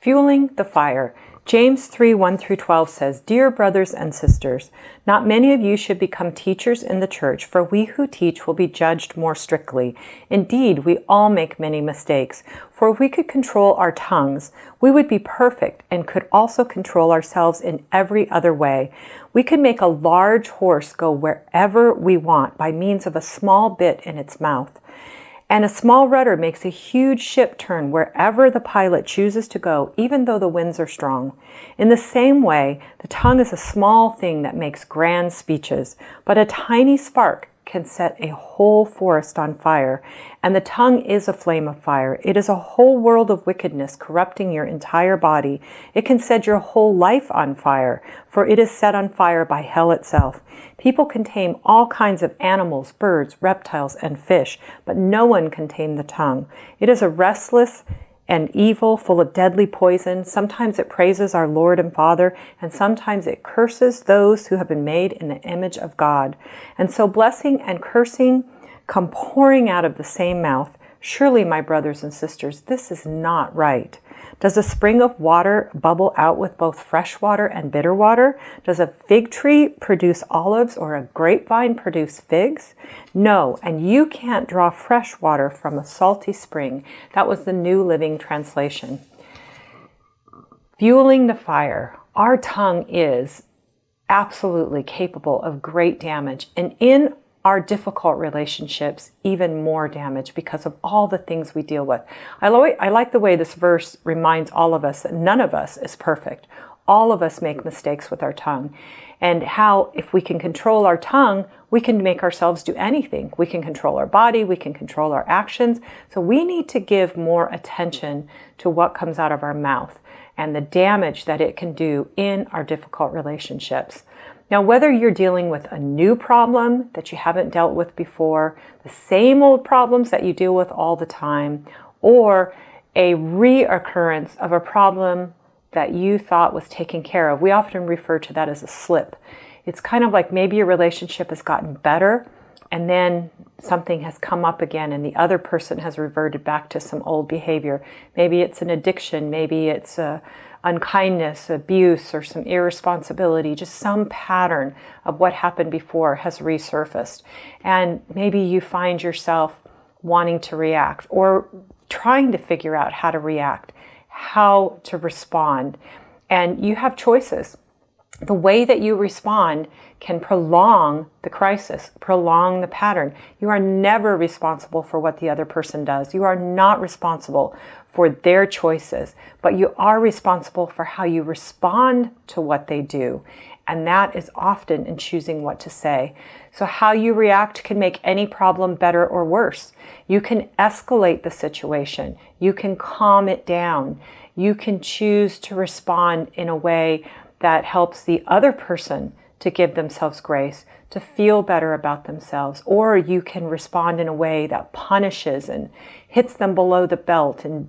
Fueling the fire. James 3:1-12 says, "Dear brothers and sisters, not many of you should become teachers in the church, for we who teach will be judged more strictly. Indeed, we all make many mistakes. For if we could control our tongues, we would be perfect and could also control ourselves in every other way. We could make a large horse go wherever we want by means of a small bit in its mouth. And a small rudder makes a huge ship turn wherever the pilot chooses to go, even though the winds are strong. In the same way, the tongue is a small thing that makes grand speeches, but a tiny spark can set a whole forest on fire. And the tongue is a flame of fire. It is a whole world of wickedness corrupting your entire body. It can set your whole life on fire, for it is set on fire by hell itself. People can tame all kinds of animals, birds, reptiles, and fish, but no one can tame the tongue. It is a restless and evil, full of deadly poison. Sometimes it praises our Lord and Father, and sometimes it curses those who have been made in the image of God. And so blessing and cursing come pouring out of the same mouth. Surely, my brothers and sisters, this is not right. Does a spring of water bubble out with both fresh water and bitter water? Does a fig tree produce olives or a grapevine produce figs? No, and you can't draw fresh water from a salty spring. That was the New Living Translation. Fueling the fire. Our tongue is absolutely capable of great damage, and in our difficult relationships, even more damage because of all the things we deal with. I like the way this verse reminds all of us that none of us is perfect. All of us make mistakes with our tongue. And how, if we can control our tongue, we can make ourselves do anything. We can control our body, we can control our actions. So we need to give more attention to what comes out of our mouth and the damage that it can do in our difficult relationships. Now, whether you're dealing with a new problem that you haven't dealt with before, the same old problems that you deal with all the time, or a reoccurrence of a problem that you thought was taken care of, we often refer to that as a slip. It's kind of like maybe your relationship has gotten better, and then something has come up again and the other person has reverted back to some old behavior. Maybe it's an addiction, maybe it's unkindness, abuse, or some irresponsibility, just some pattern of what happened before has resurfaced. And maybe you find yourself wanting to react or trying to figure out how to react, how to respond. And you have choices. The way that you respond can prolong the crisis, prolong the pattern. You are never responsible for what the other person does. You are not responsible for their choices, but you are responsible for how you respond to what they do. And that is often in choosing what to say. So how you react can make any problem better or worse. You can escalate the situation. You can calm it down. You can choose to respond in a way that helps the other person to give themselves grace, to feel better about themselves. Or you can respond in a way that punishes and hits them below the belt and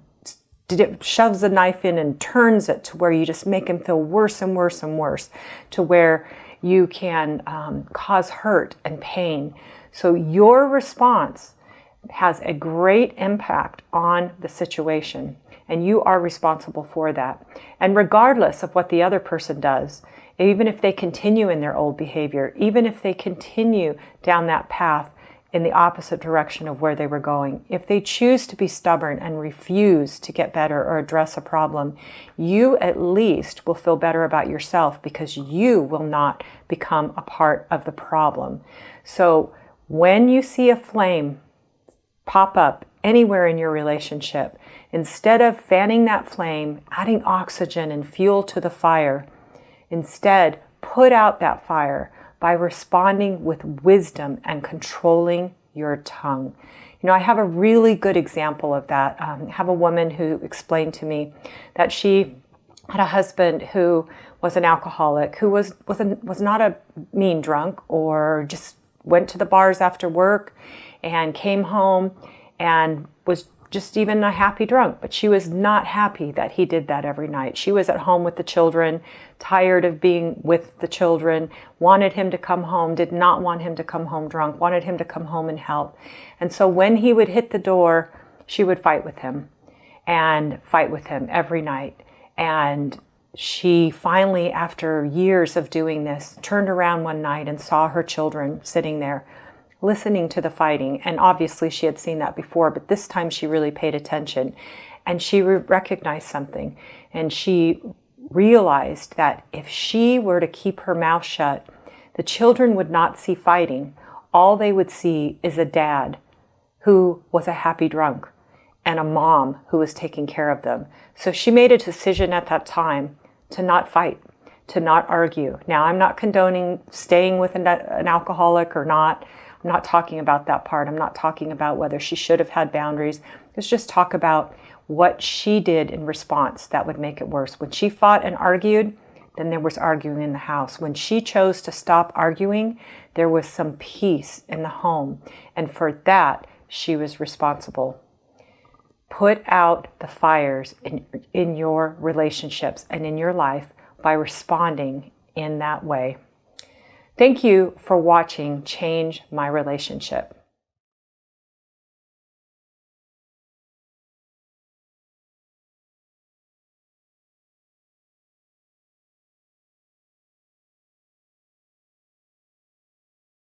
shoves a knife in and turns it to where you just make them feel worse and worse and worse, to where you can cause hurt and pain. So your response has a great impact on the situation, and you are responsible for that. And regardless of what the other person does, even if they continue in their old behavior, even if they continue down that path in the opposite direction of where they were going, if they choose to be stubborn and refuse to get better or address a problem, you at least will feel better about yourself because you will not become a part of the problem. So when you see a flame pop up anywhere in your relationship, instead of fanning that flame, adding oxygen and fuel to the fire, instead put out that fire by responding with wisdom and controlling your tongue. You know, I have a really good example of that. I have a woman who explained to me that she had a husband who was an alcoholic, who was not a mean drunk or just went to the bars after work and came home and was just even a happy drunk, but she was not happy that he did that every night. She was at home with the children, tired of being with the children, wanted him to come home, did not want him to come home drunk, wanted him to come home and help. And so when he would hit the door, she would fight with him every night. And she finally, after years of doing this, turned around one night and saw her children sitting there listening to the fighting. And obviously she had seen that before, but this time she really paid attention. And she recognized something. And she realized that if she were to keep her mouth shut, the children would not see fighting. All they would see is a dad who was a happy drunk and a mom who was taking care of them. So she made a decision at that time to not fight, to not argue. Now, I'm not condoning staying with an alcoholic or not. I'm not talking about that part. I'm not talking about whether she should have had boundaries. Let's just talk about what she did in response that would make it worse. When she fought and argued, then there was arguing in the house. When she chose to stop arguing, there was some peace in the home. And for that, she was responsible. Put out the fires in your relationships and in your life by responding in that way. Thank you for watching Change My Relationship.